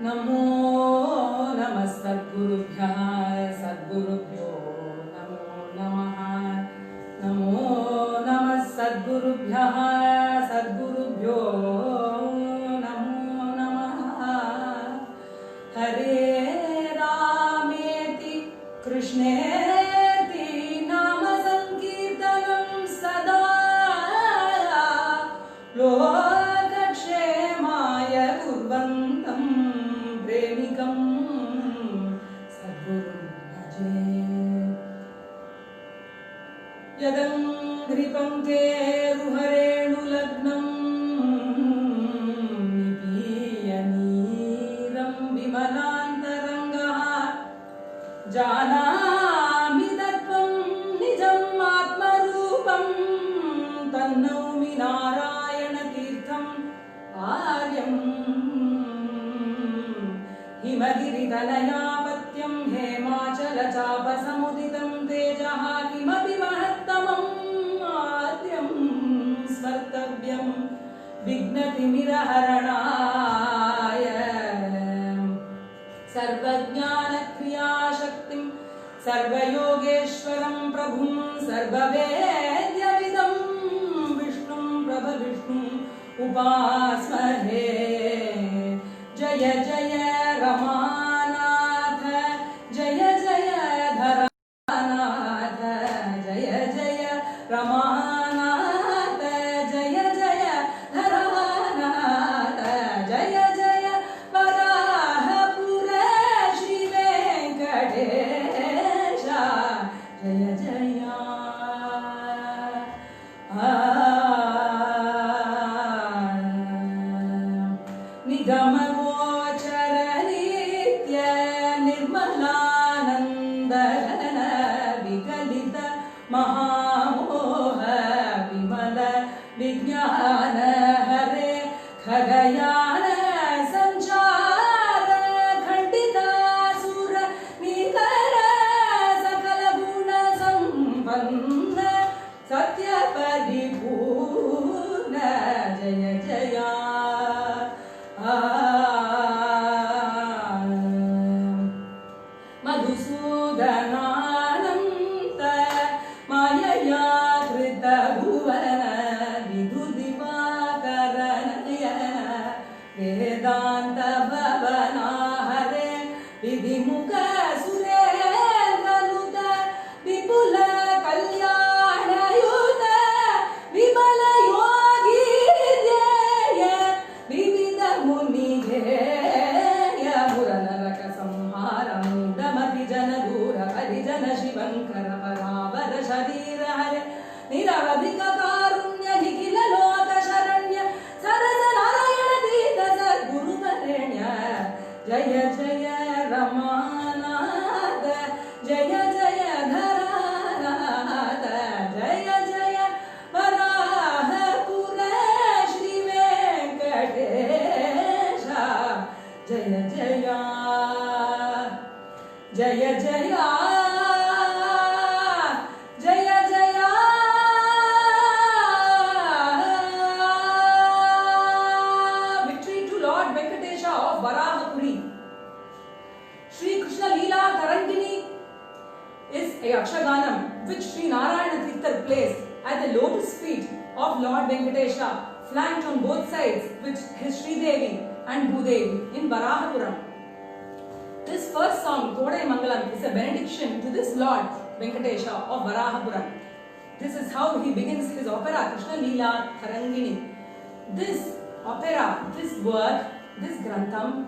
नमो नमः सद्गुरुभ्यः सद्गुरुभ्यो नमो नमः। नमो नमः सद्गुरुभ्यः सद्गुरुभ्यो नमो नमः। हरे रामेति कृष्णेति नाम संकीर्तनं सदा लोकक्षेमाय कुर्वन्तं प्रेमिकं सद्गुरुं भजे। यदङ्घ्रिपङ्केरुहरेणुलग्नं निपीयनीरं विमलान्तरङ्गः जानामि तत्त्वं निजम् आत्मरूपं तन्नौमि नारायणतीर्थम् आर्यम्। हिमगिरितनयापत्यं हेमाचलचापसमुदितं तेजः किमपि महत्तमम् आद्यं स्मर्तव्यं विघ्नतिमिरहरणाय सर्वज्ञानक्रियाशक्तिं सर्वयोगेश्वरं प्रभुं सर्ववेद्यविदं विष्णुं प्रभविष्णुम् उपास्महे। जय जय रमानाथ जय जय धरानाथ जय जय रमानाथ जय जय धरानाथ जय जय वराहपुर श्री वेंकटेश जय जय निगमगोचर नित्य निर्मलानन्दघन विगलित महामोह विमल विज्ञान हरे खगयान संचार खंडितासुर निकर सकल गुण संपन्न सत्य परिपूर्ण जय जय मधुसूदनानन्त मायया कृत भुवन विधुदिवाकरनयन वेदान्त भवना हरे विधिमुख सुरेन्द्रनुत विपुल कल्याणयुत विमल योगी ध्येय विविध मुनि ध्येय मुरनरक संहार मूढमति जन दूर परिजन शिवंकर परावर शरीर हरे निरवधिक कारुण्य निखिल लोक शरण्य सरस नारायण तीर्थ सद्गुरु वरेण्य जय जय रमानाथ जय जय धरानाथ जय जय वराहपुर श्री वेंकटेश जय जय जय जय जय जय victory to Lord Venkatesha of Varahapuri. Shri Krishna Leela Tarangini is a Yakshaganam which Sri Narayana Tirthar plays at the lotus feet of Lord Venkatesha, flanked on both sides with his Sri Devi and Bhudevi in Varahapuram. This first song, Thodai Mangalam, is a benediction to this Lord Venkatesha of Varahapuram. This is how he begins his opera, Krishna Leela Tarangini. This opera, this work, this grantham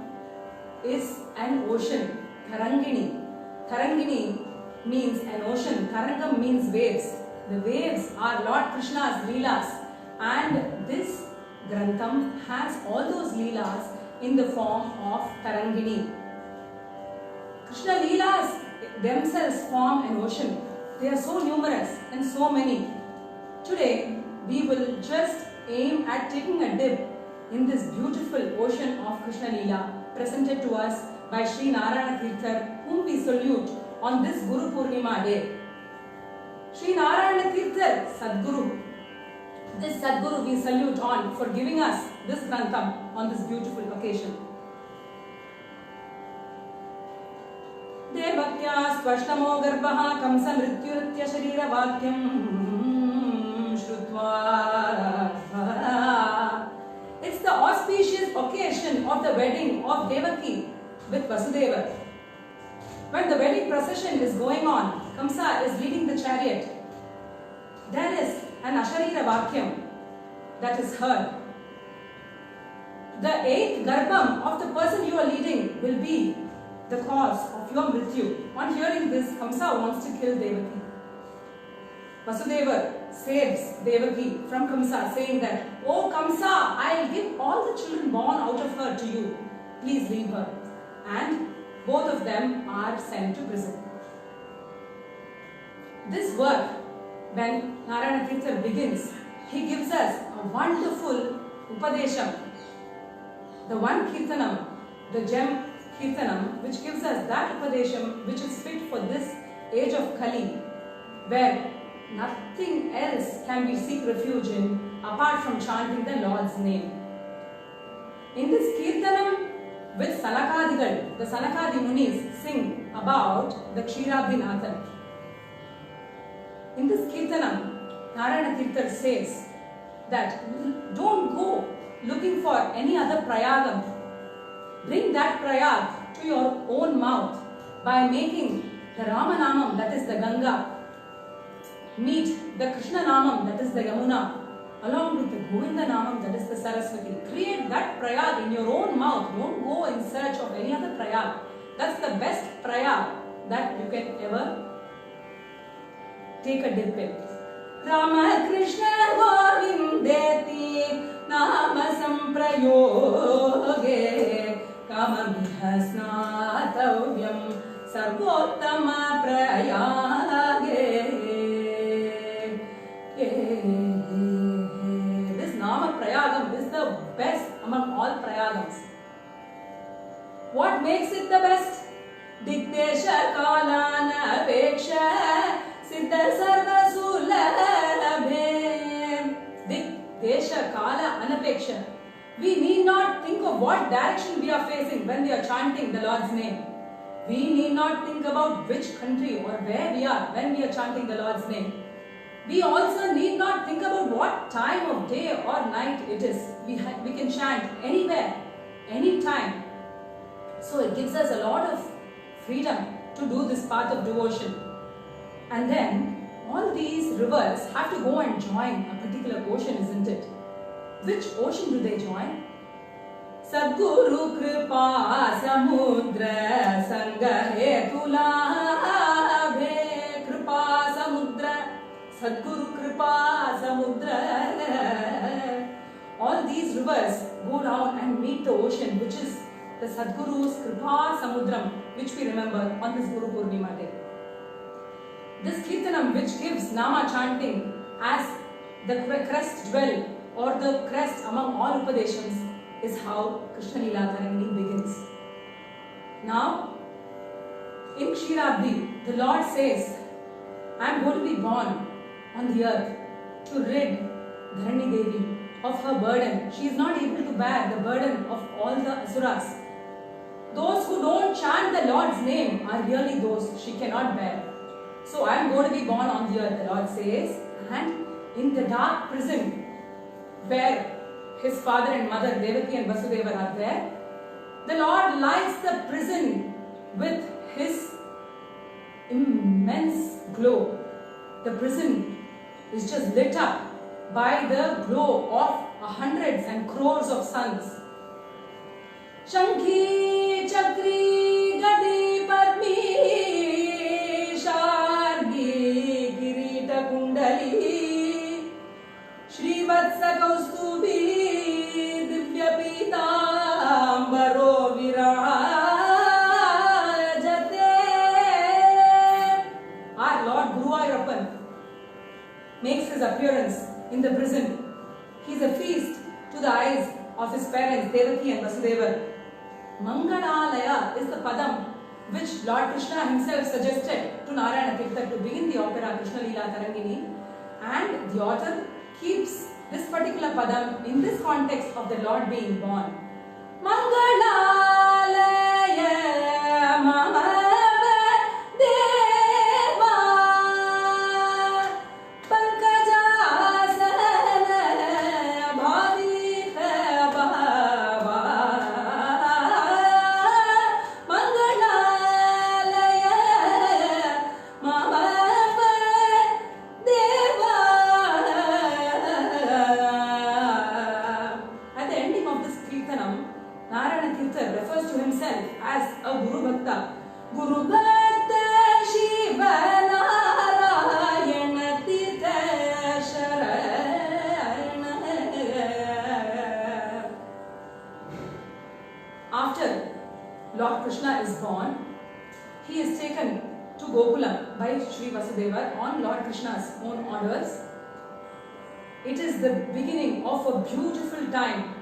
is an ocean, Tarangini. Tarangini means an ocean, Tarangam means waves. The waves are Lord Krishna's Leelas, and this grantham has all those Leelas in the form of Tarangini. Krishna Leelas themselves form an ocean. They are so numerous and so many. Today we will just aim at taking a dip in this beautiful ocean of Krishna Leela presented to us by Sri Narayana Tirthar, whom we salute on this Guru Purnima day. Sri Narayana Tirthar, Sadguru. This Sadguru we salute on for giving us this grantham on this beautiful occasion. देवक्या स्पष्टमो गर्भः Kans मृत्युरित्य शरीरवाक्यं श्रुत्वा. It's the auspicious occasion of the wedding of Devaki with Vasudeva. When the wedding procession is going on, Kamsa is leading the chariot. There is an Asharira Vakyam that is heard. The 8th Garbham of the person you are leading will be the cause of your Mrityu. On hearing this, Kamsa wants to kill Devaki. Vasudeva saves Devaki from Kamsa, saying that, "Oh Kamsa, I'll give all the children born out of her to you. Please leave her." And both of them are sent to prison. This work, when Narayana Tirtha begins, he gives us a wonderful Upadesham. The one Kirtanam, the gem Kirtanam, which gives us that Upadesham which is fit for this age of Kali, where nothing else can we seek refuge in apart from chanting the Lord's name. In this Kirtanam, with Sanakadigal, the Sanakadi Munis sing about the Kshetrabdi Nathan. In this Kirtanam, Narayana Tirtha says that don't go looking for any other prayagam. Bring that prayag to your own mouth by making the Ramanamam, that is the Ganga, meet the Krishna Namam, that is the Yamuna, along with the Govinda Namam, that is the Saraswati. Create that prayag in your own mouth. Don't go in search of any other prayag. That's the best prayag that you can ever take a dip in. Rama Krishna Govindeti Nama Samprayoge Kamamiha Snatavyam Sarvottama Prayage. This Nama Prayagam is the best among all Prayagams. What makes it the best? Dikdesha Kalana Apeksha Siddha Sarva Sulabhe. Dikdesha Kala Anapeksha. We need not think of what direction we are facing when we are chanting the Lord's name. We need not think about which country or where we are when we are chanting the Lord's name. We also need not think about what time of day or night it is. We can chant anywhere, anytime. So it gives us a lot of freedom to do this path of devotion. And then all these rivers have to go and join a particular ocean, isn't it? Which ocean do they join? Sadguru Kripa Samudra Sangha Hetulabhe. Kripa Samudra, Sadguru Kripa Samudra. All these rivers go down and meet the ocean, which is the Sadguru's Kripa Samudram, which we remember on this Guru Purnima day. This Kirtanam, which gives Nama chanting as the crest jewel or the crest among all Upadeshams, is how Krishna Leela Tarangini begins. Now, in Kshetrabdi, the Lord says, I am going to be born on the earth to rid Dharani Devi of her burden. She is not able to bear the burden of all the Asuras. Those who don't chant the Lord's name are really those she cannot bear. So I am going to be born on the earth, the Lord says, and in the dark prison where his father and mother Devaki and Vasudeva are there, the Lord lights the prison with his immense glow. The prison is just lit up by the glow of hundreds and crores of suns. Shankhi, Chakri, Gadi, Padmi, Shargi, Kirita Kundali, Srivatsa Kaustubi, Divya Pitambaro Virajate. Our Lord Guru Ayappan makes his appearance in the prison. He is a feast to the eyes of his parents Devaki and Vasudeva. Mangalalaya is the padam which Lord Krishna himself suggested to Narayana Tirtha to begin the opera Krishna Leela Tarangini, and the author keeps this particular padam in this context of the Lord being born. Mangalalaya mama Narayana Tirtha refers to himself as a Guru Bhakta. Guru Bhakta Shiva Narayana Tirtha Sharana. After Lord Krishna is born, he is taken to Gokulam by Sri Vasudeva on Lord Krishna's own orders. It is the beginning of a beautiful time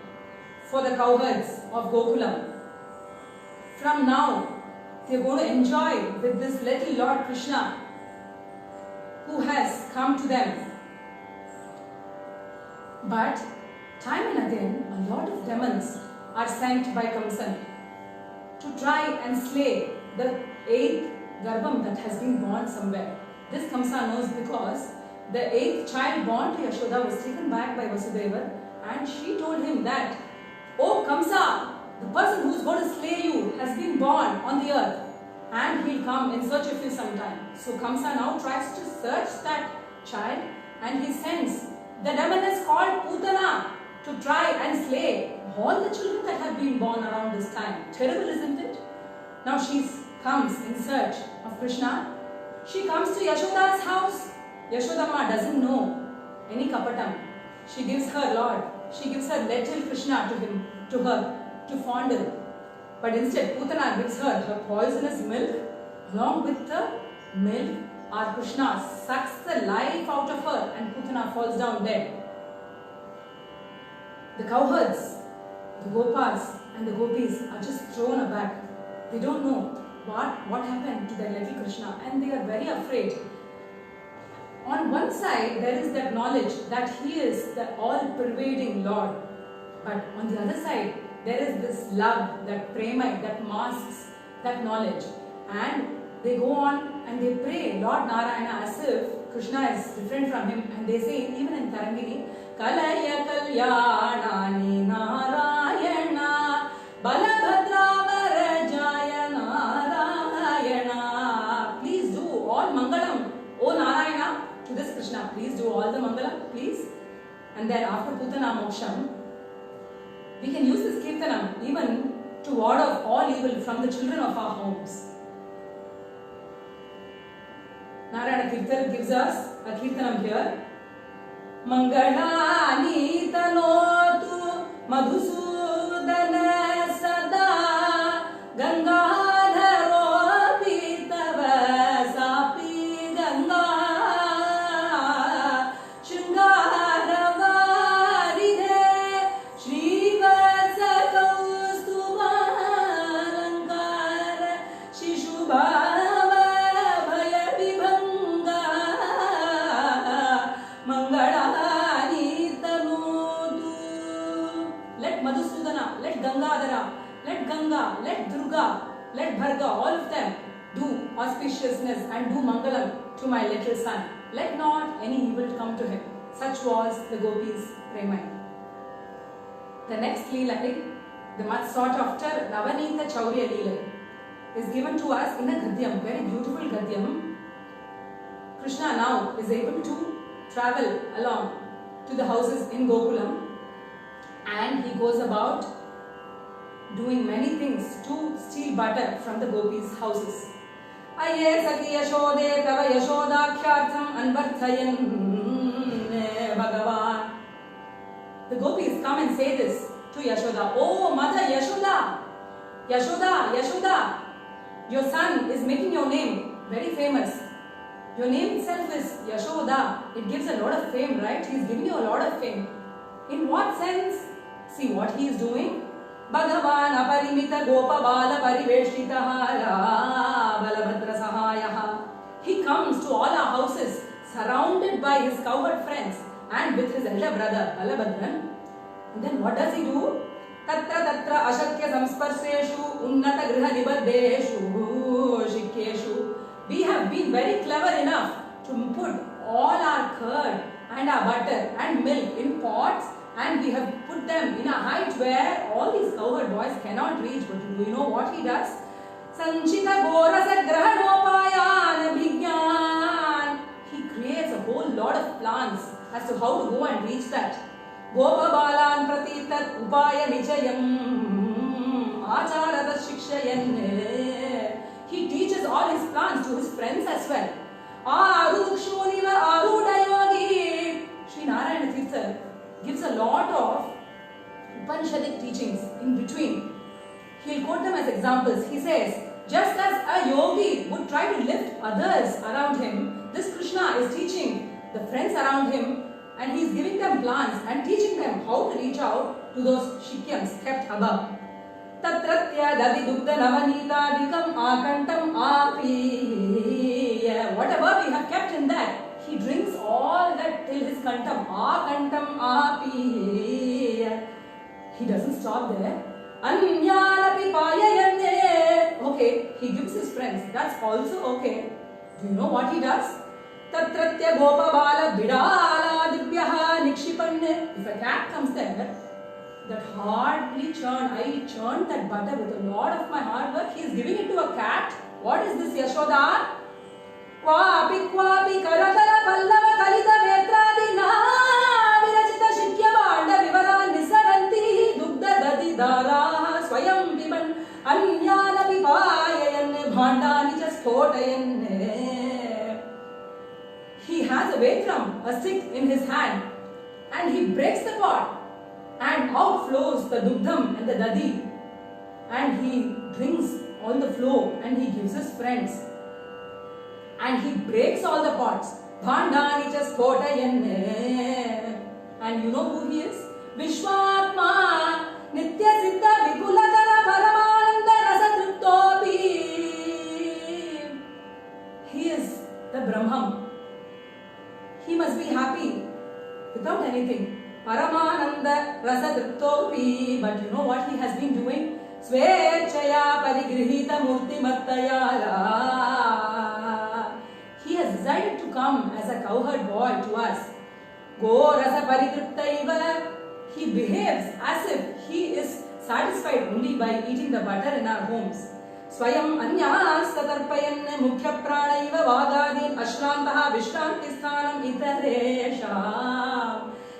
for the cowherds of Gokulam. From now, they are going to enjoy with this little Lord Krishna who has come to them. But time and again, a lot of demons are sent by Kamsan to try and slay the 8th Garbham that has been born somewhere. This Kamsa knows because the 8th child born to Yashoda was taken back by Vasudeva, and she told him that, "Oh Kamsa, the person who is going to slay you has been born on the earth and he'll come in search of you sometime." So Kamsa now tries to search that child, and he sends the demoness called Putana to try and slay all the children that have been born around this time. Terrible, isn't it? Now she comes in search of Krishna. She comes to Yashoda's house. Yashodamma doesn't know any kapatam. She gives her little Krishna to her to fondle. But instead, Putana gives her poisonous milk. Along with the milk, our Krishna sucks the life out of her, and Putana falls down dead. The cowherds, the Gopas and the Gopis are just thrown aback. They don't know what happened to their little Krishna, and they are very afraid. On one side, there is that knowledge that he is the all-pervading Lord. But on the other side, there is this love, that prema, that masks that knowledge. And they go on and they pray Lord Narayana as if Krishna is different from him. And they say, even in Tarangini, Kalaya Kalyanani Narayana Balabhadra Varajaya Narayana. Please do all Mangalam, O Narayana, to this Krishna. Please do all the Mangalam, please. And then after Putana Moksham, we can use this Kirtanam even to ward off all evil from the children of our homes. Narayana Kirtan gives us a Kirtanam here. Mangalani tanotu Madhusudana sada Gangadharo pitava sapi Ganga Shringaravaride Shrivasa Kaustubalankara Shishubhava Bhaya Vibhanga Mangalani Tanutu. Let Madhusudana, let Gangadhara, let Ganga, let Durga, let Bharga, all of them do auspiciousness and do Mangalam to my little son. Let not any evil come to him. Such was the Gopis' prema. The next Leela, the much sought after Navanita Chaurya Leela, is given to us in a Gadyam, very beautiful Gadyam. Krishna now is able to travel along to the houses in Gokulam, and he goes about doing many things to steal butter from the Gopis' houses. Aye Sati Yashode Tava Yashodakhyartham Anvarthayan Bhagavan. The Gopis come and say this to Yashoda. Oh Mother Yashoda, Yashoda, Yashoda, your son is making your name very famous. Your name itself is Yashoda. It gives a lot of fame, right? He is giving you a lot of fame. In what sense? See what he is doing. Bhagavan aparimita gopa bala pariveshitahara balabhadra sahayaha. He comes to all our houses surrounded by his cowherd friends and with his elder brother Balabhadran. And then what does he do? Tatra tatra ashakya samsparseshu unnata griha nibaddeshu shikyeshu. We have been very clever enough to put all our curd and our butter and milk in pots, and we have put them in a height where all these cowherd boys cannot reach. But do you know what he does? Sanchita gorasa grahanopayana vigyan. He creates a whole lot of plans as to how to go and reach that. Gopa balan pratitat upaya nichayam Arudukshoniva Arudayogi. Sri Narayana Tirtha gives a lot of Upanishadic teachings in between. He'll quote them as examples. He says, just as a yogi would try to lift others around him, this Krishna is teaching the friends around him, and he's giving them plans and teaching them how to reach out to those shikyams kept above. Tatratya davidugdha navanitadikam akantam api. Whatever we have kept in that, he drinks all that till his kantam. Akantam api. He doesn't stop there. Anyalapi payayane. Okay, he gives his friends. That's also okay. Do you know what he does? Tatratya gopa bala bidala dibyaha nikshipanne. If a cat comes there, that hardly churned, I churned that butter with a lot of my hard work. He is giving it to a cat. What is this, Yashoda? Kwapi kwapi karakala pallava kalita vetradi virachita shikya banda vivara nisaranti dugda dadi dara swayam viman anyana vipayayan bhandani jaspotayan. He has a vetram, a stick in his hand, and he breaks the pot, and out flows the dugdham and the dadi, and he drinks all the flow and he gives his friends, and he breaks all the pots. Bhandani jaspotayan. And you know who he is? Vishwatma Nitya Siddha Vipulakara Paramananda Rasa Triptopi. He is the Brahman. He must be happy without anything. Paramananda Rasa Triptopi. But you know what he has been doing? Svechaya Parigrihita Murti Mattayala. He has decided to come as a cowherd boy to us. Go Rasa Paritriptaiva. He behaves as if he is satisfied only by eating the butter in our homes. Swayam anyas tatarpayan mukhya pranaiva vadadin ashrantaha vishrantisthanam itaresham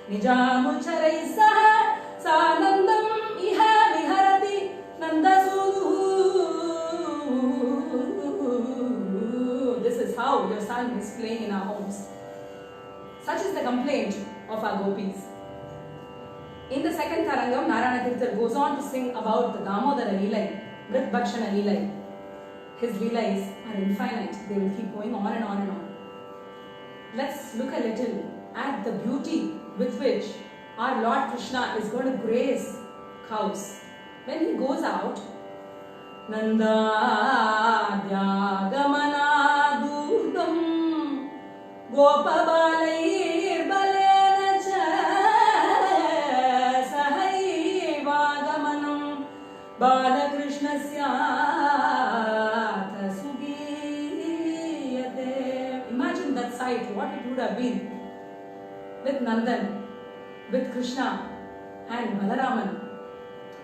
nijamucharaisa sanandam iha viharati nandasudu. This is how your son is playing in our homes. Such is the complaint of our gopis. In the second Tarangam, Narayana Tirtha goes on to sing about the Damodara Leelai, Vrit Bhakshana Leelai. His Leelais are infinite. They will keep going on and on and on. Let's look a little at the beauty with which our Lord Krishna is going to graze cows. When he goes out, Nanda Dhyagamana Durdam Gopabalayir Balena Sahai Vagamanam Balakrishna Syatha Sugiyate. Imagine that sight, what it would have been with Nandan, with Krishna and Balaraman,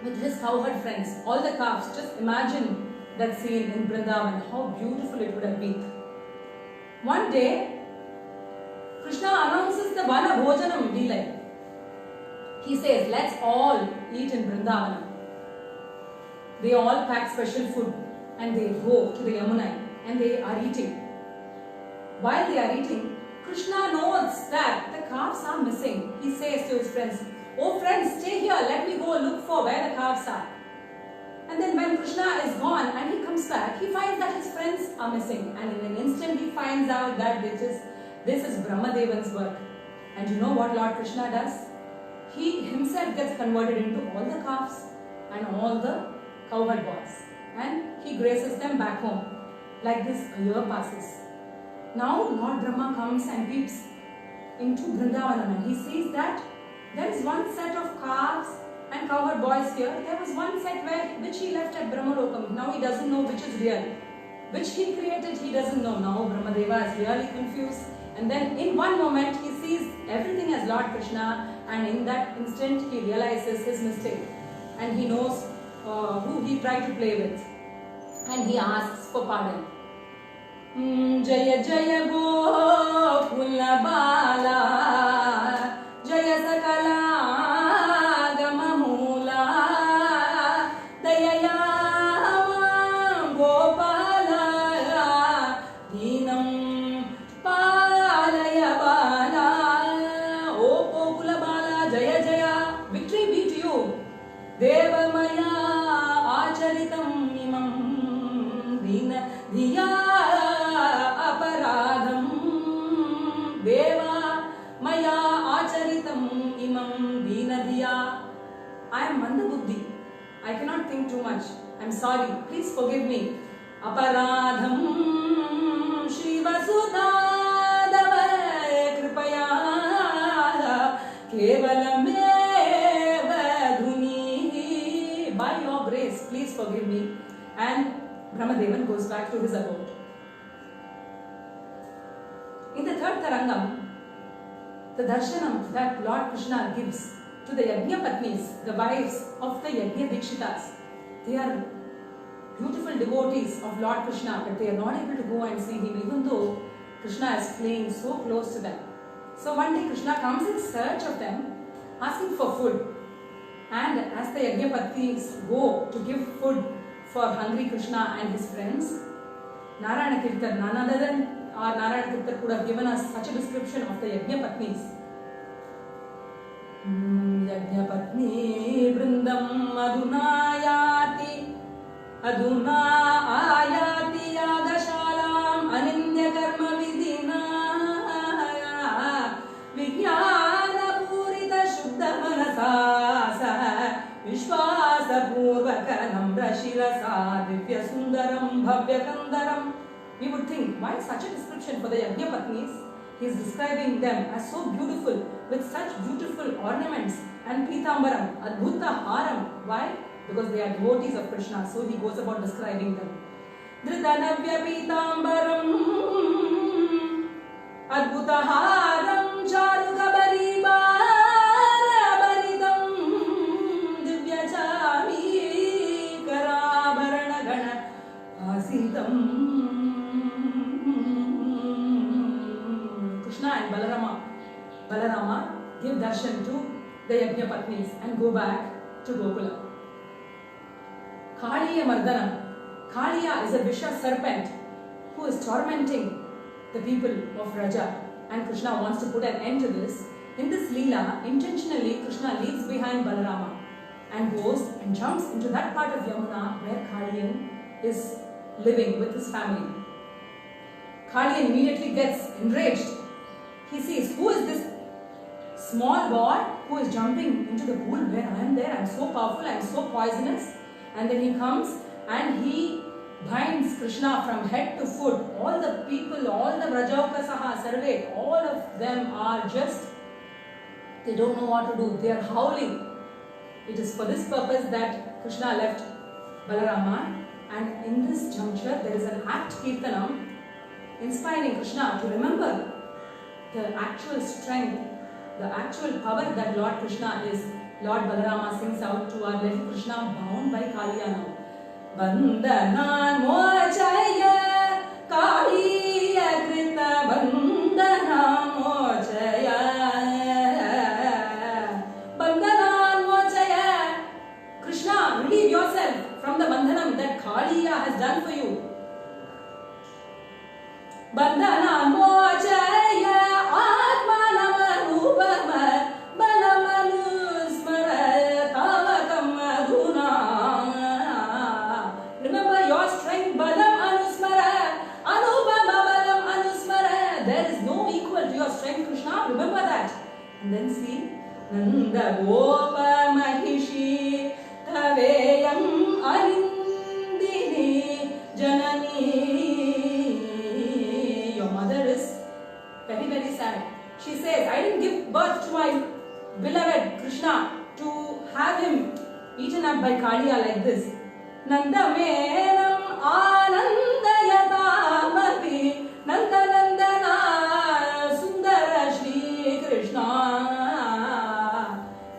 with his cowherd friends, all the calves. Just imagine that scene in Vrindavan, how beautiful it would have been. One day, Krishna announces the Vana Bhojanam Leelai. He says, let's all eat in Vrindavan. They all pack special food and they go to the Yamunai and they are eating. While they are eating, Krishna notes that the calves are missing. He says to his friends, oh friends, stay here, let me go look for where the calves are. And then when Krishna is gone and he comes back, he finds that his friends are missing. And in an instant he finds out that this is Brahmadevan's work. And you know what Lord Krishna does? He himself gets converted into all the calves and all the cowherd boys. And he graces them back home. Like this, a year passes. Now Lord Brahma comes and peeps into Vrindavanam and he sees that there is one set of calves and cowherd boys here. There was one set which he left at Brahmalokam. Now he doesn't know which is real. Which he created, he doesn't know. Now Brahmadeva is really confused. And then in one moment he sees everything as Lord Krishna, and in that instant he realizes his mistake. And he knows who he tried to play with. And he asks for pardon. Jaya Jaya Gokula Bala Jaya Sakala Gamamula Dayayama Gopala Dinam asking too much. I'm sorry. Please forgive me. Aparadham Shri Vasudhadava Kripaya Kevalameva Dhuni. By your grace, please forgive me. And Brahmadevan goes back to his abode. In the third Tarangam, the darshanam that Lord Krishna gives to the Yajnapatnis, the wives of the Yajna Dikshitas, they are beautiful devotees of Lord Krishna, but they are not able to go and see him, even though Krishna is playing so close to them. So one day Krishna comes in search of them, asking for food. And as the Yajnapatnis go to give food for hungry Krishna and his friends, Narayana Tirthar, none other than Narayana Tirthar could have given us such a description of the Yajnapatnis. Yajnapatni Vrindam Aduna ayati Yagashalam Anindya Karma Vidina Vijnana Purita Shuddha Manasasa Vishwasa Purvaka Namra Shilasa Divya Sundaram Bhavya Kandaram. We would think, why such a description for the Yajnapatnis? He is describing them as so beautiful, with such beautiful ornaments and Pitambaram, Adbhuta Haram. Why? Because they are devotees of Krishna, so he goes about describing them. Dhritanavya Pitambaram Adbhuta Haram Charugabari Barabaridam Divya Chami Karabarana Gana Asitam. Krishna and Balarama give darshan to the Yajnapatnis and go back to Gokula. Kaliya Mardanam. Kaliya is a vicious serpent who is tormenting the people of Raja, and Krishna wants to put an end to this. In this Leela, intentionally Krishna leaves behind Balarama and goes and jumps into that part of Yamuna where Kaliyan is living with his family. Kaliyan immediately gets enraged. He sees, who is this small boy who is jumping into the pool where I am there? I am so powerful, I am so poisonous. And then he comes and he binds Krishna from head to foot. All the people, all the Vrajaukasaha, Sarve, all of them are just, they don't know what to do. They are howling. It is for this purpose that Krishna left Balarama. And in this juncture, there is an act Kirtanam inspiring Krishna to remember the actual strength, the actual power that Lord Krishna is. Lord Balarama sings out to our little Krishna bound by Kaliya now. Bandhanan mochaya Kaliya krita bandhanan mochaya Bandhanan mochaya. Krishna, relieve yourself from the bandhanam that Kaliya has done for you. Bandhanan mochaya Atmanam Rupama Balamanusmara Tavakam Aduna. Remember your strength, Balam Anusmara, Anupama Balam Anusmara. There is no equal to your strength, Krishna. Remember that. And then see, Nanda Gopa Mahishi Taveyam Arindini Janani. Very, very sad. She says, I didn't give birth to my beloved Krishna to have him eaten up by Kaliya like this. Nanda menam anandayatamapi Nanda Nandana Sundara Shri Krishna.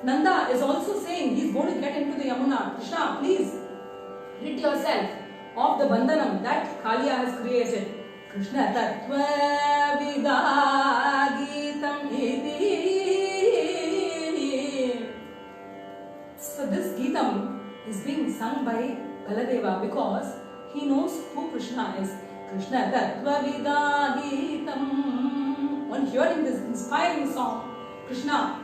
Nanda is also saying he's going to get into the Yamuna. Krishna, please rid yourself of the bandhanam that Kaliya has created. Krishna Tattva Vidagitam Iti. So this Geetam is being sung by Baladeva because he knows who Krishna is. Krishna Tattva Vidagitam. On hearing this inspiring song, Krishna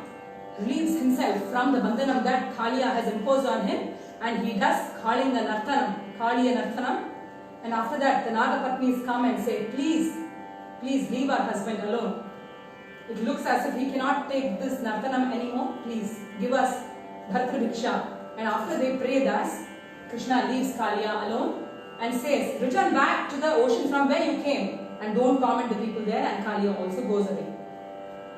relieves himself from the bandhanam that Kaliya has imposed on him, and he does Kalinga Nartanam, Kaliya Nartanam. And after that, the Nagapatnis come and say, please leave our husband alone. It looks as if he cannot take this Nartanam anymore. Please give us Bhartru Bhiksha. And after they pray thus, Krishna leaves Kaliya alone and says, return back to the ocean from where you came and don't torment the people there, and Kaliya also goes away.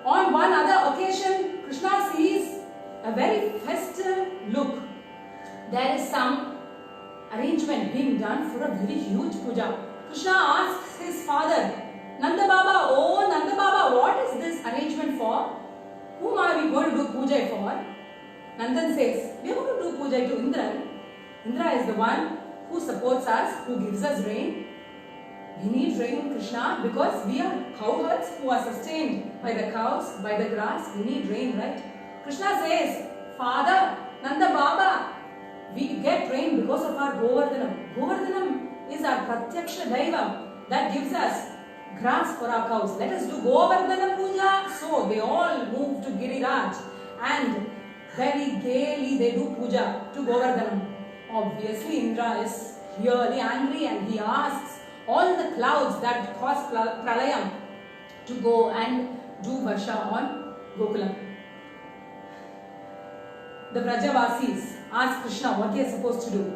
On one other occasion, Krishna sees a very festive look. There is some arrangement being done for a very huge puja. Krishna asks his father, Nanda Baba, oh Nanda Baba, what is this arrangement for? Whom are we going to do puja for? Nandan says, we are going to do puja to Indra. Indra is the one who supports us, who gives us rain. We need rain, Krishna, because we are cowherds who are sustained by the cows, by the grass. We need rain, right? Krishna says, Father, Nanda Baba, we get rain because of our Govardhanam. Govardhanam is our Pratyaksha Daivam that gives us grass for our cows. Let us do Govardhana Puja. So they all move to Giriraj and very gaily they do puja to Govardhanam. Obviously, Indra is really angry and he asks all the clouds that cause pralayam to go and do Varsha on Gokulam. The Brajavasis ask Krishna what they are supposed to do.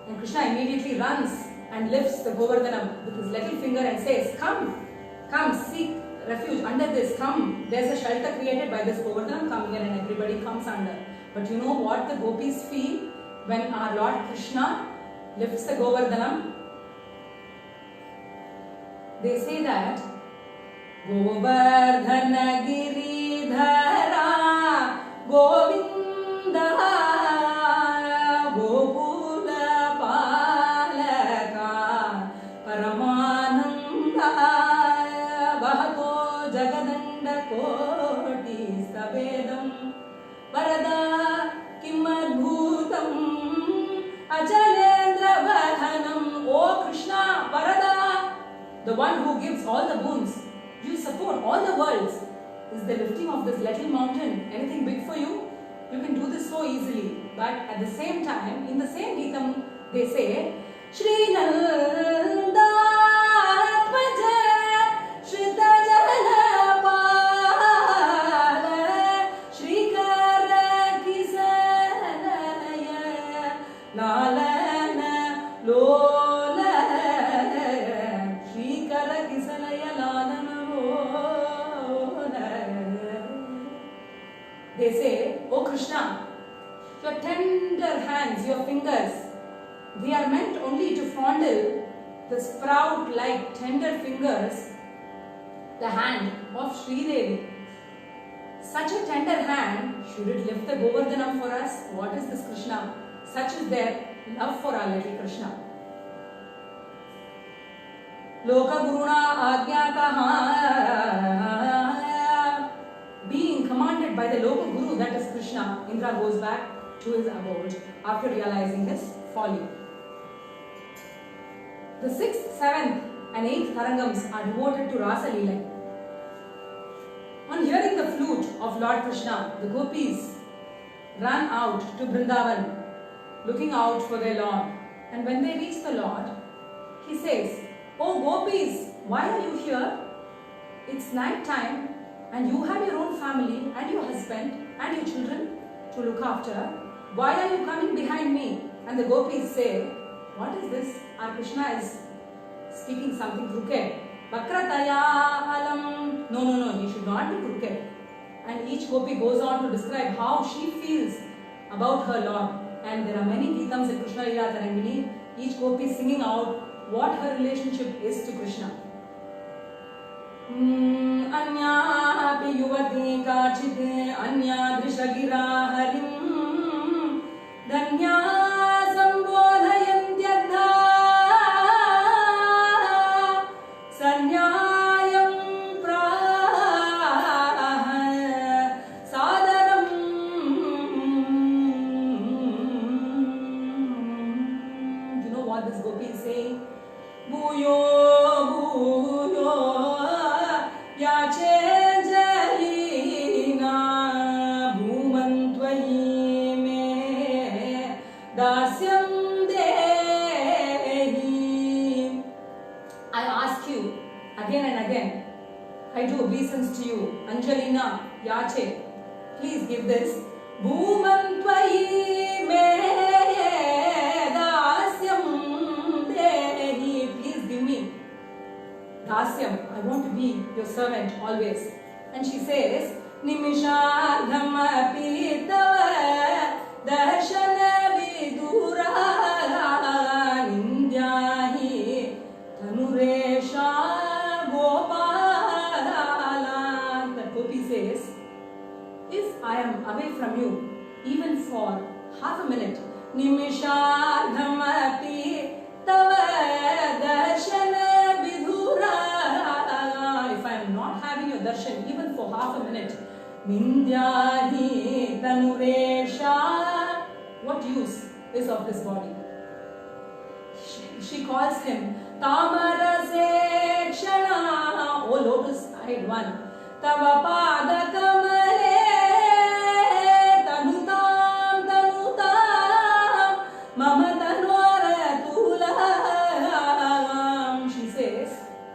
And Krishna immediately runs and lifts the Govardhanam with his little finger and says, come, seek refuge under this, come. There's a shelter created by this Govardhanam, come here, and everybody comes under. But you know what the gopis feel when our Lord Krishna lifts the Govardhanam? They say that Govardhana Giridhara Govinda Gokula Palaka Paramananda Vahato Jagadanda Koti Sabedam Varada Kimadbhutam Achalendra Vadhanam. O Krishna, Varada, the one who gives all the boons, you support all the worlds. Is the lifting of this little mountain anything big for you? You can do this so easily. But at the same time, in the same Geetam, they say, Shri Nanda Atmaja Shrita Jala Pala Shri Kara Kisanaya Lalana Lola Shri Kara Kisanaya Lalana Lola. They say, O Krishna, your tender hands, your fingers, they are meant only to fondle the sprout-like tender fingers, the hand of Sri Devi. Such a tender hand, should it lift the Govardhanam for us? What is this Krishna? Such is their love for our little Krishna. Loka Guruna Agyataha. Being commanded by the Loka Guru, that is Krishna, Indra goes back to his abode after realizing his folly. The 6th, 7th and 8th Tarangams are devoted to Rasa Leela. On hearing the flute of Lord Krishna, the gopis run out to Vrindavan looking out for their Lord. And when they reach the Lord, he says, "Oh gopis, why are you here? It's night time and you have your own family and your husband and your children to look after. Why are you coming behind me?" And the gopis say, "What is this? Our Krishna is speaking something crooked. Vakrataya alam." No, he should not be crooked. And each gopi goes on to describe how she feels about her Lord. And there are many Geetams in Krishna Leela Tarangini, each gopi singing out what her relationship is to Krishna. Anyapi yuvati kachit anya drishagira harim danya sambodhayantyadha sanyayam praha sadaram. You know what this gopi is saying? Bhuyo bhuyo yache jalina bhumantvai me dasyam dehi. I ask you again and again, I do obeisance to you. Anjalina yache, please give this. Bhumantvai me dasyam dasyam. I want to be your servant always. And she says, Nimishadham api tava darshana vidura nindyahi tanuresha gopala. The gopi says, if I am away from you even for half a minute, nimishadham api tava darshana vidura, if I am not having your darshan even for half a minute, nindyahi tanuresha, what use is of this body? She calls him Tamarase Kshana, O lotus-eyed one, Tava pada kamale tanutam tanutam mama tanvara tulam. She says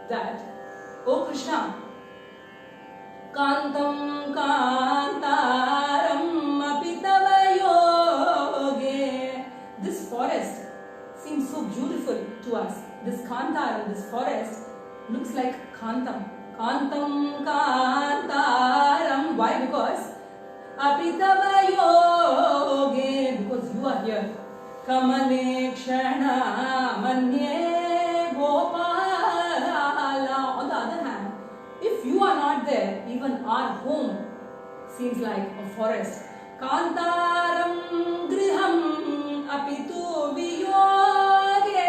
that, O Krishna, Kantam kantaram apitava yoge. This forest seems so beautiful to us. This kantaram, this forest, looks like kantam. Kantam kantaram. Why? Because apitava yoge. Because you are here. Kamane kshana manye gopala. On the other hand, if you are not there, even our home seems like a forest. Kantaram griham apitu viyoge.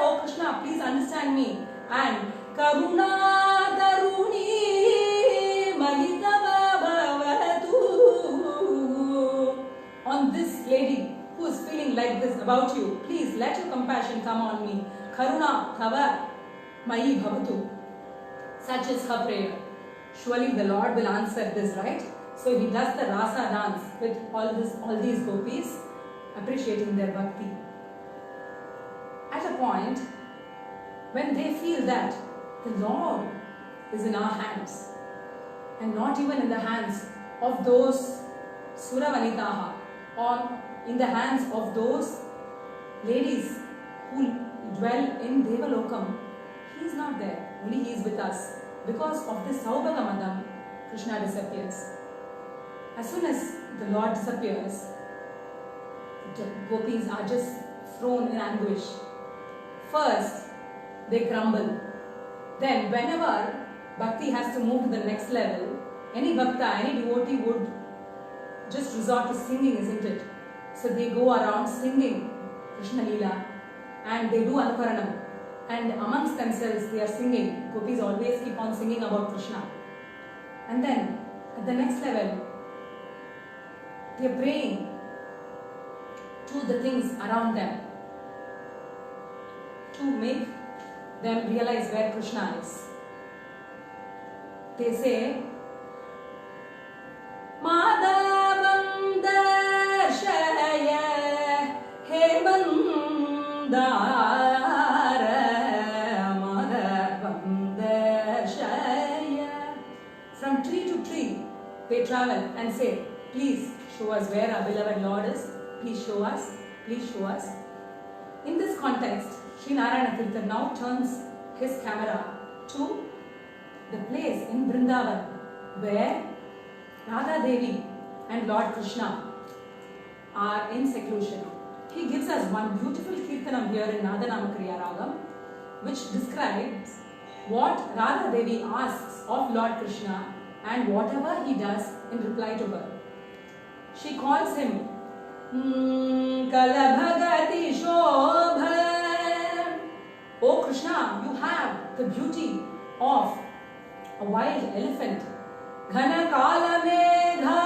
Oh Krishna, please understand me. And karuna daruni mahitava bhavatu. On this lady who is feeling like this about you, please let your compassion come on me. Karuna tava mahi bhavatu. Such is her prayer. Surely the Lord will answer this, right? So he does the rasa dance with all these gopis, appreciating their bhakti. At a point, when they feel that the Lord is in our hands, and not even in the hands of those Suravanitaha, or in the hands of those ladies who dwell in Devalokam, he is not there. Only he is with us. Because of this Saubhaga Madam, Krishna disappears. As soon as the Lord disappears, the gopis are just thrown in anguish. First, they grumble. Then, whenever bhakti has to move to the next level, any bhakta, any devotee would just resort to singing, isn't it? So they go around singing Krishna Leela and they do Anukaranam. And amongst themselves they are singing. Gopis always keep on singing about Krishna. And then at the next level, they are praying to the things around them to make them realize where Krishna is. They say, Madhavam darshaya hemandara. From tree to tree, they travel and say, please show us where our beloved Lord is. Please show us. Please show us. In this context, Sri Narayana Tirtha now turns his camera to the place in Vrindavan where Radha Devi and Lord Krishna are in seclusion. He gives us one beautiful kirtanam here in Nadanama Kriya Ragam, which describes what Radha Devi asks of Lord Krishna and whatever he does in reply to her. She calls him Kalabhagati Shobha. Oh Krishna, you have the beauty of a wild elephant. Ghana Kala Megha.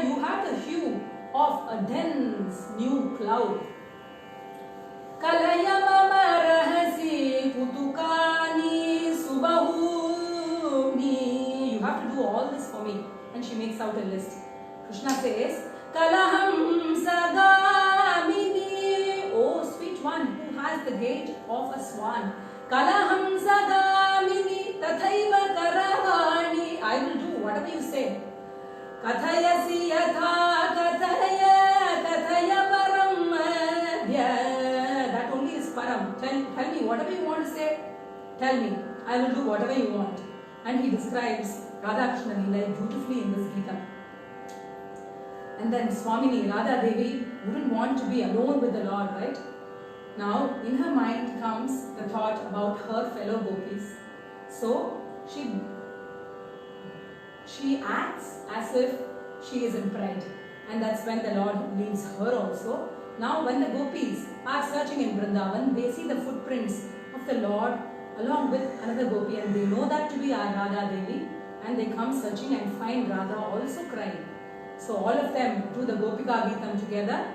You have the hue of a dense new cloud. Kalayamama rahasi kutukani subahuni. You have to do all this for me. And she makes out a list. Krishna says, Kalaham sagamini. Oh sweet one who has the gait of a swan. Kalaham sagamini tathaiva karavani. I will do whatever you say. Kathayasi yatha kathaya param madhya. That only is param. Tell me whatever you want to say. tell me, I will do whatever you want. And he describes Radha Krishna Leela beautifully in this Gita. And then Swamini, Radha Devi, wouldn't want to be alone with the Lord, right? Now, in her mind comes the thought about her fellow gopis. So, she acts as if she is in pride. And that's when the Lord leaves her also. Now, when the gopis are searching in Vrindavan, they see the footprints of the Lord along with another gopi, and they know that to be our Radha Devi, and they come searching and find Radha also crying. So all of them do the Gopika Geetam together,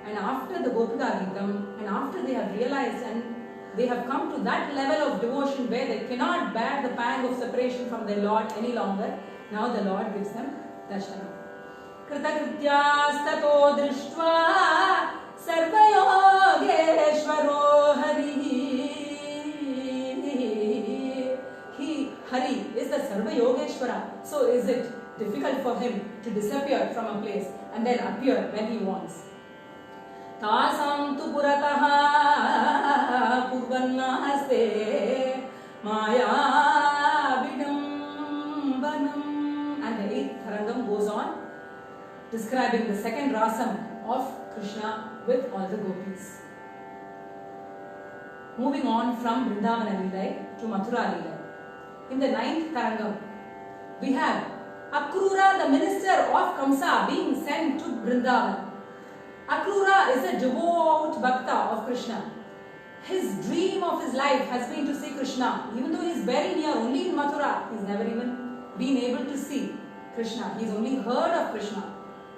and after the Gopika Geetam, and after they have realized and they have come to that level of devotion where they cannot bear the pang of separation from their Lord any longer, now the Lord gives them darshana. Kritakrityastato drishtva sarvayogeshvaro harihi. Hari is the Sarva Yogeshwara. So is it difficult for him to disappear from a place and then appear when he wants? Tasam tu purataha purvannaste maya vidambanam. And the 8th Tarangam goes on describing the second rasam of Krishna with all the gopis. Moving on from Vrindavana Leela to Mathura Leela. In the 9th Tarangam, we have Akrura, the minister of Kamsa, being sent to Vrindavan. Akrura is a devout bhakta of Krishna. His dream of his life has been to see Krishna. Even though he is very near, only in Mathura, he has never even been able to see Krishna. He has only heard of Krishna.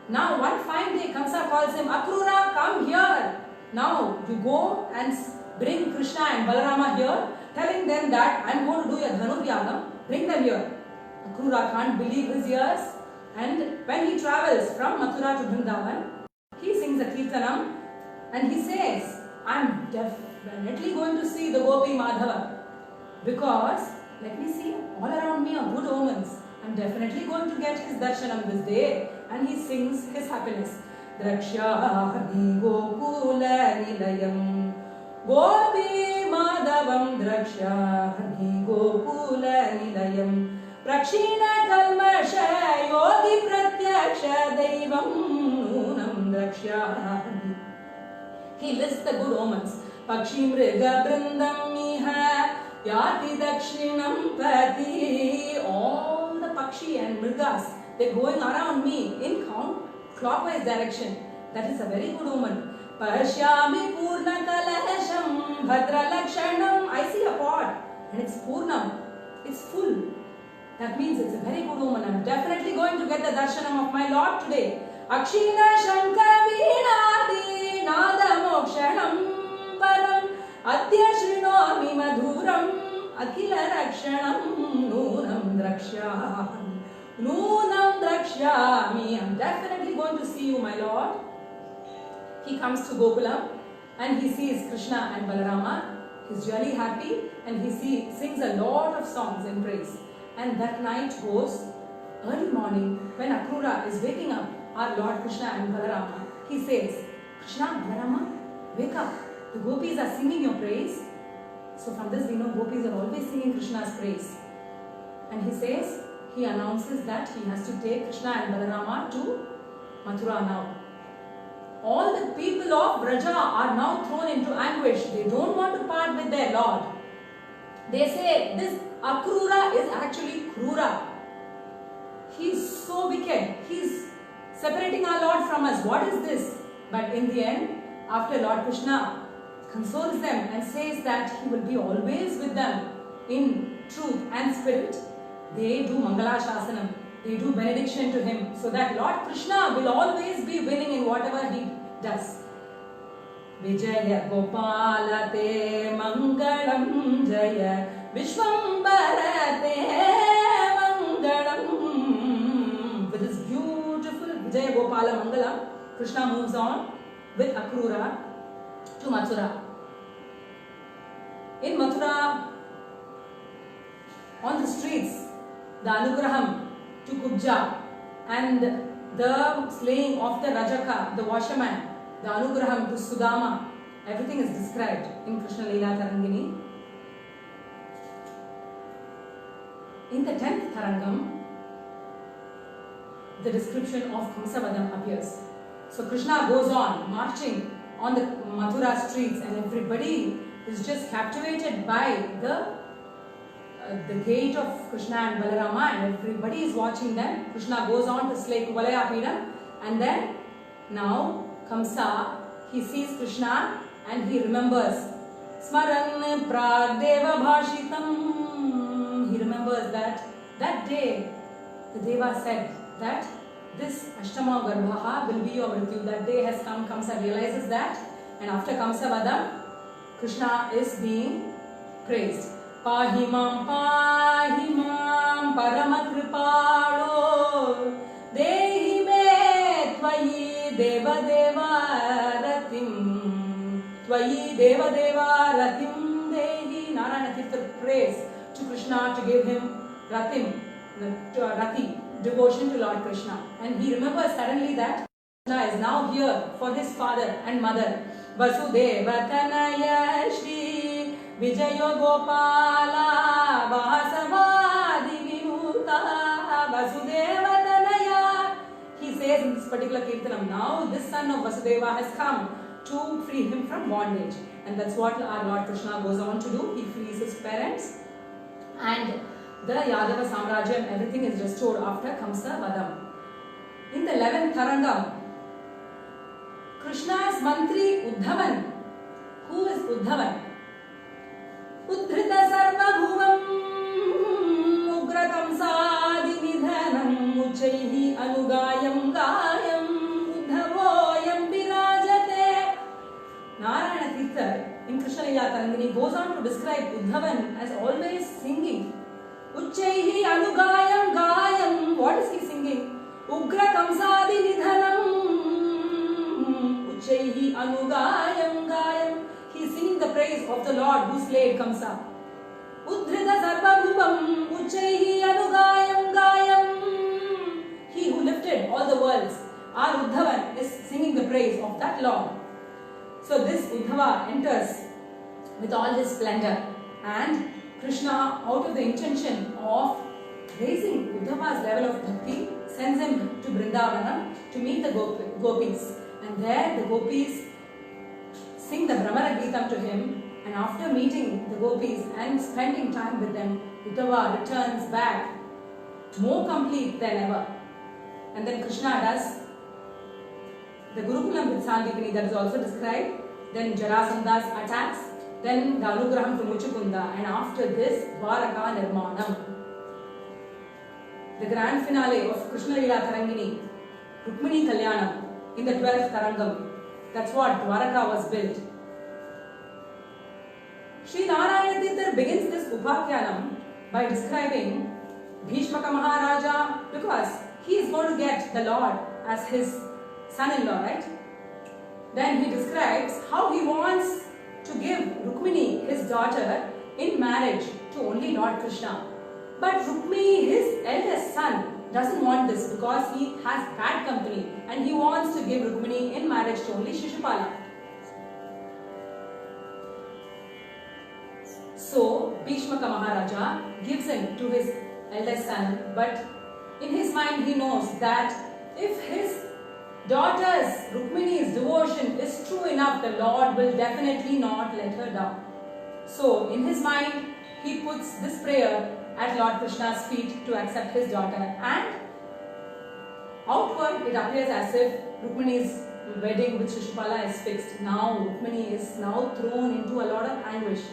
Now, one fine day, Kamsa calls him, Akrura, come here. Now, you go and bring Krishna and Balarama here, telling them that I am going to do a Dhanuryagam, bring them here. Akrura can't believe his ears, and when he travels from Mathura to Vrindavan, he sings a Kirtanam and he says, I am definitely going to see the Gopi Madhava, because let me see, all around me are good omens. I am definitely going to get his darshanam this day, and he sings his happiness. Drakshani Gokula Nilayam Gopi Madhavam Drakshani Gokula Nilayam Prakshina Kalmasha Yogi Pratyaksha Devam Nunam Drakshani. He lists the good omens. Pakshi Mriga Brindam Miha Yati Dakshinam Pati. All the Pakshi and Mrigas, they're going around me in clockwise direction. That is a very good omen. Pashyami Purna Kalasham Bhadra Lakshanam. I see a pot and it's Purnam. It's full. That means it's a very good omen. I'm definitely going to get the darshanam of my Lord today. Akshina Shankar Veeradi Nada Mokshanam Param Adya Shrinomi Madhuram Akhila Rakshanam Nunam Drakshami. Nunam Drakshami. I'm definitely going to see you, my Lord. He comes to Gokulam and he sees Krishna and Balarama. He's really happy and he sings a lot of songs in praise. And that night goes, early morning, when Akrura is waking up, our Lord Krishna and Balarama, he says, Krishna, Balarama, wake up. The gopis are singing your praise. So from this we know gopis are always singing Krishna's praise. And he announces that he has to take Krishna and Balarama to Mathura now. All the people of Braja are now thrown into anguish. They don't want to part with their Lord. They say this Akrura is actually Krura. He is so wicked. He is separating our Lord from us. What is this? But in the end, after Lord Krishna consoles them and says that he will be always with them in truth and spirit, they do Mangala Shasanam. They do benediction to him so that Lord Krishna will always be winning in whatever he does. Vijaya Gopalate Mangalam Jaya Vishwambarate Mangalam. With this beautiful Vijaya Gopala Mangalam, Krishna moves on with Akrura to Mathura. In Mathura, on the streets, the Anugraham to Kubja and the slaying of the Rajaka, the washerman, the Anugraham to Sudama, everything is described in Krishna Leela Tarangini. In the 10th Tarangam, the description of Kamsavadam appears. So Krishna goes on marching on the Mathura streets, and everybody is just captivated by the gait of Krishna and Balarama, and everybody is watching them. Krishna goes on to slay Kuvalayapidam, and then now Kamsa, he sees Krishna and he remembers. Smaran Pragdeva Bhashitam. He remembers that day the Deva said that this Ashtama Garbhaha will be your Mrityu. That day has come. Kamsa realizes that, and after Kamsa Vadam, Krishna is being praised. Pahimam Paramakripalo Dehi me Tvayi Deva Deva Ratim Tvayi Deva Deva Ratim Dehi. Narayana Tirtha prays to Krishna to give him Ratim, Rati, devotion to Lord Krishna. And he remembers suddenly that Krishna is now here for his father and mother. Vasudeva Tanaya Shri Vijaya Gopala Vasavadi Vinuta Vasudeva Tanaya. He says in this particular Kirtanam, now this son of Vasudeva has come to free him from bondage. And that's what our Lord Krishna goes on to do. He frees his parents, and the Yadava Samrajyam, everything is restored after Kamsa Vadam. In the 11th Tarangam, Krishna's mantri Uddhavan. Who is Uddhavan? Uddhrita Sarva Bhuvam Ugra Kamsadi Nidhanam Uchaihi Anugayam Gayam Uddhavoyam Virajate. Narayana Tirtha in Krishna Lila Tarangini goes on to describe Uddhavan as always singing. Uchaihi Anugayam Gayam. What is he singing? Ugra Kamsadi Nidhanam. Uchaihi Anugayam Gayam. He is singing the praise of the Lord who slayed Kamsa. Uddhrita Sarvabhupam Uchaihi Anugayam Gayam. He who lifted all the worlds. Our Uddhavan is singing the praise of that Lord. So this Uddhava enters with all his splendor, and Krishna, out of the intention of raising Uddhava's level of bhakti, sends him to Vrindavanam to meet the gopis. And there the gopis sing the Brahmara Geetam to him, and after meeting the gopis and spending time with them, Uddhava returns back more complete than ever. And then Krishna does the Gurukulam with Sandipini, that is also described. Then Jarasanda's attacks. Then the Anugraham to Muchukunda, and after this, Dwaraka Nirmanam. The grand finale of Krishna Lila Tarangini, Rukmini Kalyanam, in the 12th Tarangam. That's what Dwaraka was built. Sri Narayana Tirtha begins this Upakyanam by describing Bhishmaka Maharaja, because he is going to get the Lord as his son-in-law, right? Then he describes how he wants to give Rukmini, his daughter, in marriage to only Lord Krishna. But Rukmini, his eldest son, doesn't want this because he has bad company, and he wants to give Rukmini in marriage to only Shishupala. So Bhishmaka Maharaja gives him to his eldest son, but in his mind he knows that if his daughter's, Rukmini's devotion is true enough, the Lord will definitely not let her down. So in his mind, he puts this prayer at Lord Krishna's feet to accept his daughter, and outward it appears as if Rukmini's wedding with Shishupala is fixed. Now Rukmini is now thrown into a lot of anguish.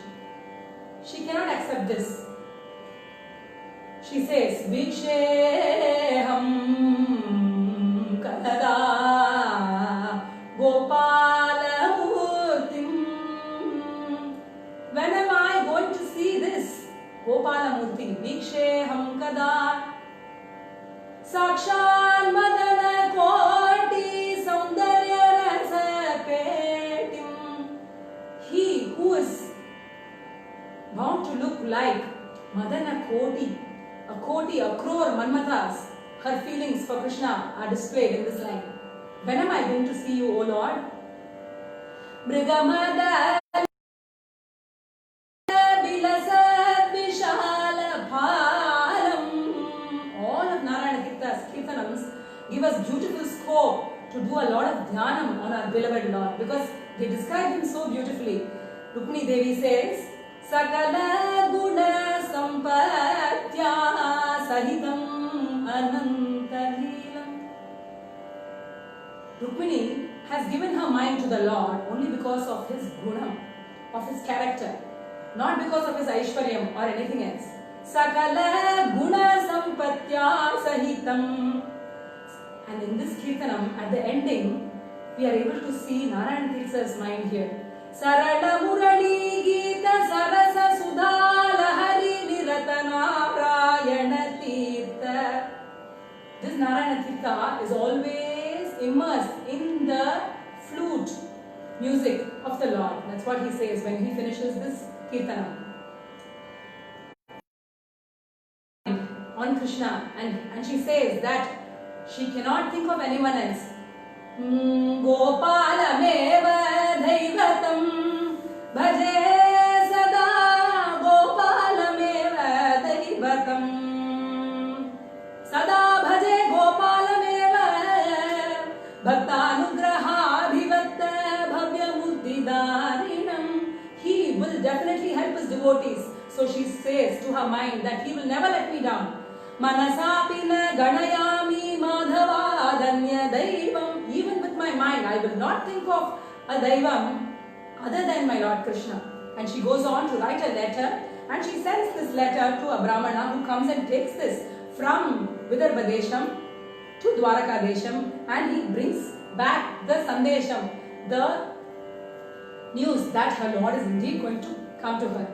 She cannot accept this. She says, Viksheham Kada Gopala Murtim. When am I going to see this Gopala Murti? Viksheham Kada Sakshan Madana Koti Saundarya Rasa Petim. He who is bound to look like Madana Koti, a crore Manmathas, her feelings for Krishna are displayed in this line. When am I going to see you, O Lord? Mrigamada Vilasat Vishala Phala a lot of dhyanam on our beloved Lord because they describe him so beautifully. Rukmini Devi says, Sakala guna sampatya sahitam anantahilam. Rukmini has given her mind to the Lord only because of his guna, of his character, not because of his aishwaryam or anything else. Sakala guna sampatya sahitam. And in this kirtanam, at the ending, we are able to see Narayana Tirtha's mind here. Sarala Murali Gita Sarasa Sudhala Hari Nirata Narayana Tirtha. This Narayana Tirtha is always immersed in the flute music of the Lord. That's what he says when he finishes this kirtanam. On Krishna, and she says that she cannot think of anyone else. Gopalameva Daivatam Bhaje Sada Gopalameva Daivatam Sada Bhaje Gopalameva Bhaktanugraha Bhivatta Bhavya Murtidarinam. He will definitely help his devotees. So she says to her mind that he will never let me down. Manasapina ganayami madhava adanya daivam. Even with my mind, I will not think of a daivam other than my Lord Krishna. And she goes on to write a letter, and she sends this letter to a Brahmana who comes and takes this from Vidarbha Desham to Dwaraka Desham, and he brings back the Sandesham, the news that her Lord is indeed going to come to her.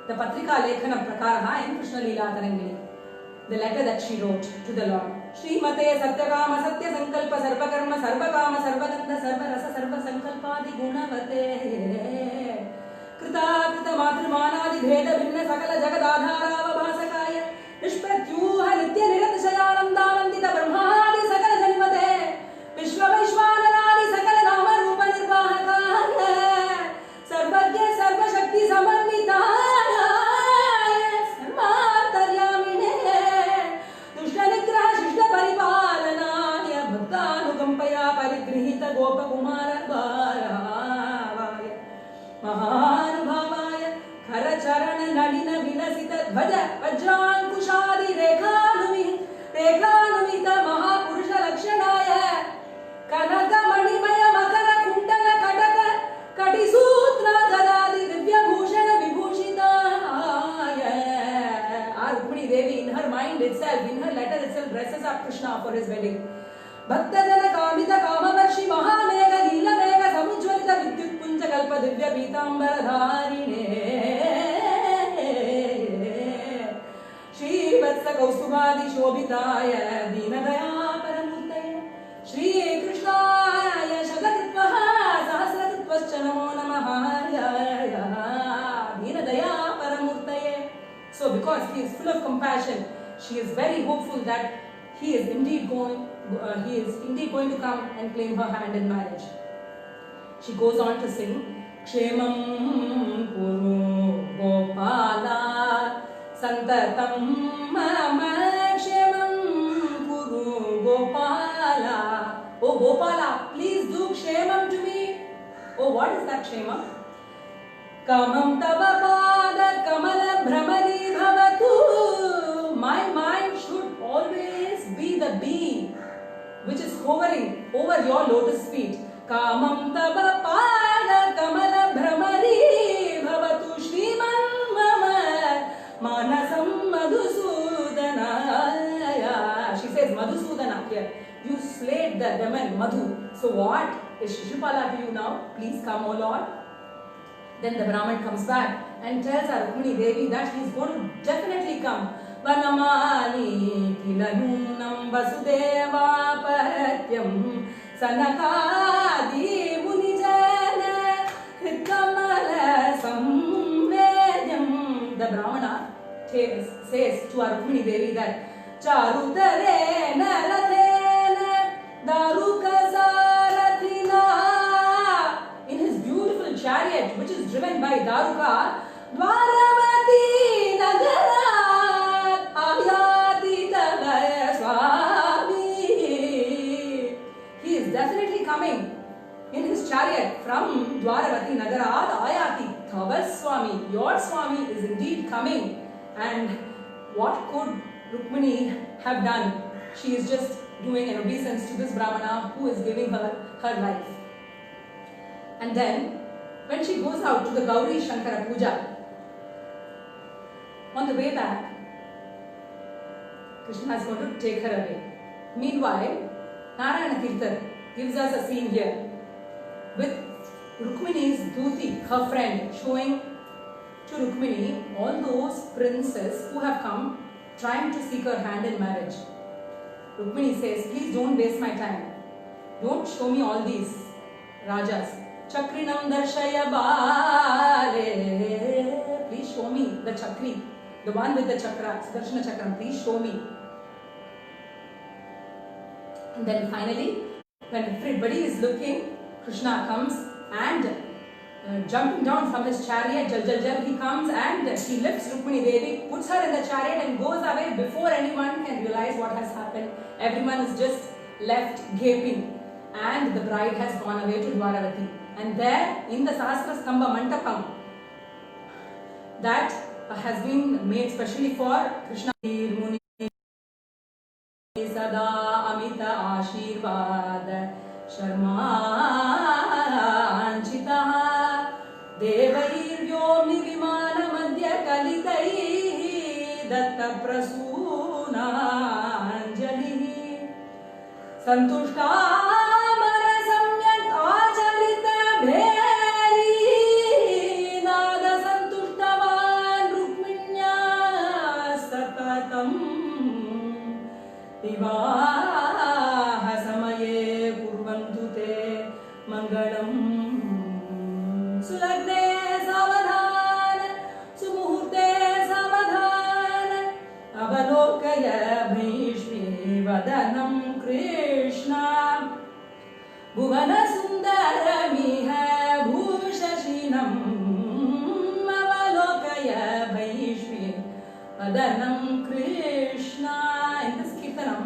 The Patrika Lekhana Prakaraha in Krishna Leela Tarangini. The letter that she wrote to the Lord. Srimate Satyakama Satya Sankalpa Sarva Karma Sarva Kama Sarva Gandha Sarva Rasa Sarva Sankalpadi Gunavate Krita Krita Madhurmanadi Bheda Bhinna Sakala Jagadadhara Vabhasakaya Nishpratyuha Nitya Niratashayanandamandita Brahmadi Sakala Janimate Vishwa Vishwanaradi Sakala Nama Rupa Nirvahakaya Sarvagya Sarva Shakti Samarmitaya Paripalanaya Bhaktanukampaya Parigrihita Gopakumara Bharavaya Mahanubhavaya Karacharana Nadina Vilasita Dhvaja Vajrankushadi Rekhanumita Mahapurusha Lakshanaya Kanaka Manimaya Makara Kuntala Kataka Katisutra Dharadi Divya Bhushana Vibhushitaya. Rukmini Devi in her mind itself, in her letter itself, dresses up Krishna for his wedding. Bhaktadana Kamita Kamavarshi Mahamega Nila Mega Samujvalita Vidyut Punja Kalpa Divya Pitambara Dharine Shri Vatsa Kaustubhadi Shobhitaya Dinadaya Paramurtaya Shri Krishnaya Shadakritvaha Sahasrakritvascha Namo Namahaya Dinadaya Paramurtaya. So because he is full of compassion, she is very hopeful that he is indeed going to come and claim her hand in marriage. She goes on to sing, Kshemam Kuru Gopala Santatam Mama Kshemam Kuru Gopala. Oh Gopala, please do Kshemam to me. Oh, what is that Kshemam? Kamam tava pada kamala brahmari bhavatu. My mind should always be the bee which is hovering over your lotus feet. Kamam tava pada kamala brahmari bhavatu Shriman mama manasam madhusudana. She says Madhusudana here. You slayed the demon Madhu. So what is Shishupala to you now? Please come, O Lord. Then the Brahman comes back and tells our Rukmini Devi that he is going to definitely come. Vanamani kilanunam vasudeva patyam sanakadi munijana kritamala samvedyam. The Brahmana says to our Rukmini Devi that Charutare naratena daruka sarathina. In his beautiful chariot, which is driven by Daruka, Dwaravati Nagarat Ayati Tavaya Swami. He is definitely chariot from Dwaravati Nagarad Ayati. Tava Swami, your Swami is indeed coming. And what could Rukmini have done? She is just doing an obeisance to this Brahmana who is giving her life. And then, when she goes out to the Gauri Shankara Puja, on the way back, Krishna is going to take her away. Meanwhile, Narayana Tirtha gives us a scene here with Rukmini's Dhuti, her friend, showing to Rukmini all those princes who have come trying to seek her hand in marriage. Rukmini says, please don't waste my time. Don't show me all these rajas. Chakrinam darshaya bale. Please show me the chakri, the one with the chakra, Sudarshana chakram. Please show me. And then finally, when everybody is looking, Krishna comes and jumping down from his chariot, Jal, he comes and he lifts Rukmini Devi, puts her in the chariot and goes away before anyone can realize what has happened. Everyone is just left gaping and the bride has gone away to Dwaravati. And there in the Sahasra Stambha Mantapam, that has been made specially for Krishna. Sada Amita Ashirvad Sharmanchita Devair Vyomni Vimana Madhya Kalitai Datta Prasuna Anjali Santushta Mara Samyak Acharita Bheri Nada Santushtavan Rukminya Satatam Vivaha Samaye Kurvantu Te Mangalam Sulagne Savadhan Sumuhurte Savadhan Avalokaya Bhishmi Vadanam Krishna Bhuvana Sundaramiha Bhushashinam Avalokaya Bhishmi Vadanam Krishna. In this Kirtanam,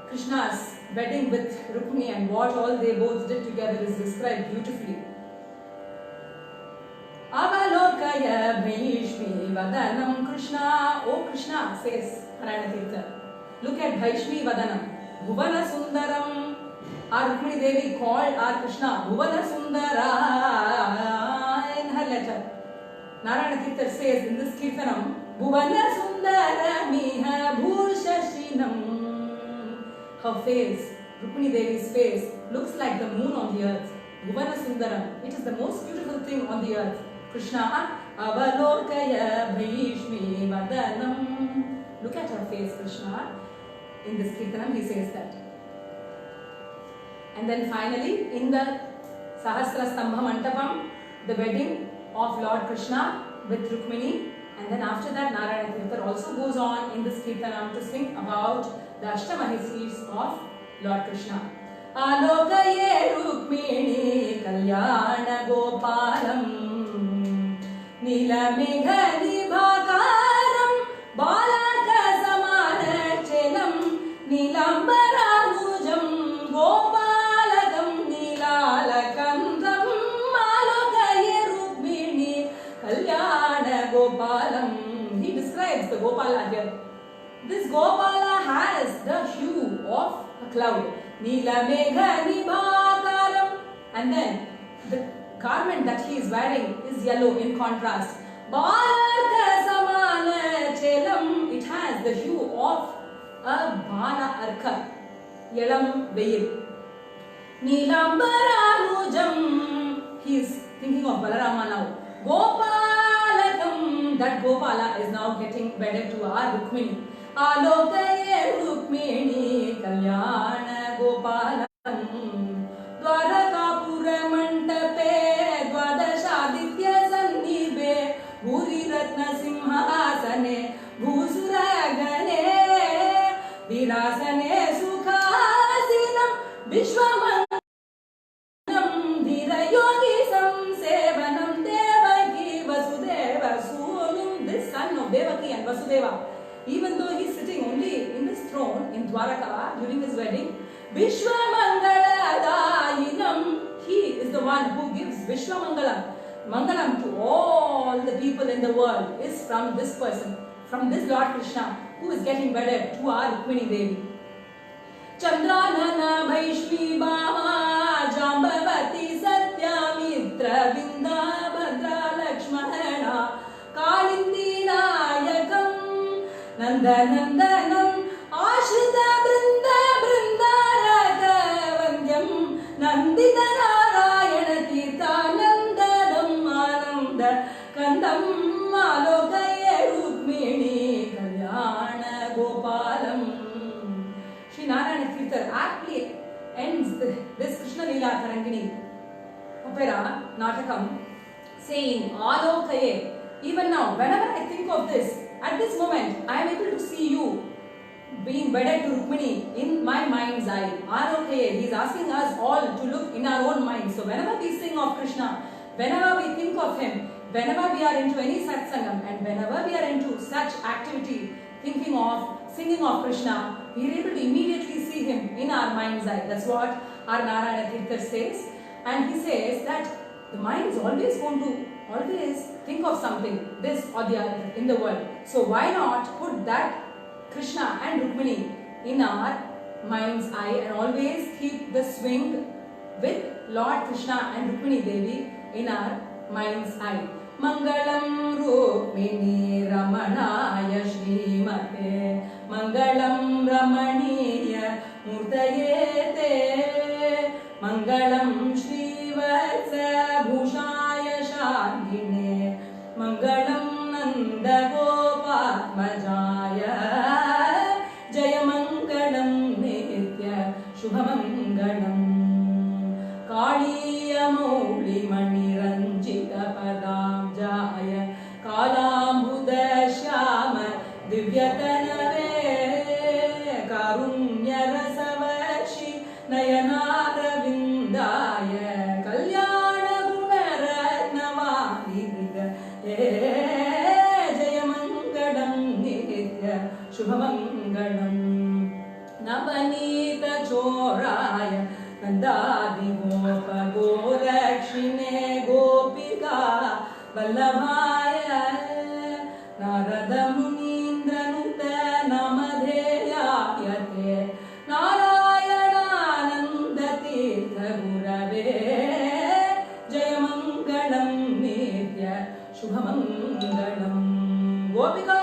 Krishna's wedding with Rukmini and what all they both did together is described beautifully. Avalokaya Bhishmi Vadanam Krishna. Oh Krishna, says Narayana Tirtha, look at Bhishmi Vadanam. Bhuvana Sundaram. Our Rukmini Devi called our Krishna Bhuvana Sundara in her letter. Narayana Tirtha says in this Kirtanam, Bhuvana Sundaramiha Bhushashinam. Her face, Rukmini Devi's face, looks like the moon on the earth. Bhuvana Sundaram. It is the most beautiful thing on the earth. Krishna Avalokaya Bhishmi Vadanam. Look at her face, Krishna. In this Kirtanam, he says that. And then finally, in the Sahasra Stambha Mantapam, the wedding of Lord Krishna with Rukmini. And then after that, Narayana Tirtha also goes on in this Kirtanam to sing about the Ashtamahisris of Lord Krishna. Alokaye Rukmini Kalyana Gopalam Nilamegha Nibhakaram Balaka Samana Chelam Nilambaranujam Gopalakam Nilalakandam Alokaye Rukmini Kalyana Gopalam. He describes the Gopala here. This Gopala has the hue of a cloud. Nila Megha Nibhakaram. And then the garment that he is wearing is yellow in contrast. Balaka Samana Chelam. It has the hue of a Bana Arka. Yelam Veil. Nilambaranujam. He is thinking of Balarama now. Gopalakam. That Gopala is now getting wedded to our Rukmini. Alokaye Rukmini Kalyana Gopalam Dwarakapura Mantape Dwadashaditya Sannibe Bhuri Ratna Simhasane Bhusuragane Virasane Sukhasinam Vishwamanam Dhirayogi Samsevanam Devaki Vasudeva Sunum. This son of Devaki and Vasudeva, even though he is sitting only in this throne in Dwaraka during his wedding, Vishwamangaladayinam, he is the one Vishwa Mangalam. Mangalam to all the people in the world is from this person, from this Lord Krishna, who is getting wedded to our Rukmini Devi. Chandranana Bhaishmi Baha Jambavati Satyamitra Vinda Bhadra Lakshmana Kalindi Nayakam Nandanandanam Ashrita Brinda Brindaraka Vandyam Nandita Narayana Tirthanandadam Ananda Kandam Malokaya Rukmini Kalyana Gopalam. Sri Narayana Tirtha aptly ends this Krishna Leela Tarangini opera, Natakam, saying, Alokaye. Even now, whenever I think of this, at this moment, I am able to see you being wedded to Rukmini in my mind's eye. Alokaye. He is asking us all to look in our own minds. So whenever we sing of Krishna, whenever we think of him, whenever we are into any satsangam, and whenever we are into such activity, thinking of, singing of Krishna, we are able to immediately see him in our mind's eye. That's what our Narayana Tirtha says. And he says that the mind is always going to think of something, this or the other in the world. So why not put that Krishna and Rukmini in our mind's eye and always keep the swing with Lord Krishna and Rukmini Devi in our mind's eye. Mangalam Rukmini Ramanaya Shrimate Mangalam Ramaniya Murtayete Mangalam Shrivatsa Bhushaya Shagine Mangalam Nanda Gopatmajaya Jayamangalam Nitya Shubhamangalam Kaliya Mauli Maniranjita Padam Jaya Kalambuda Shama Divyatanave Karunya Rasavashi Nayanara Vindaya Kalyana Gunaratnavahidika Jayamangalam Nitya Shubhamangalam Navanita Choraya Nandadi Gopa Gorakshine Gopika Vallabhaya Narada Munindra Nuta Namadheya Yate Narayana Nandatirtha Gurave Jayamangalam Nitya Shubhamangalam Gopika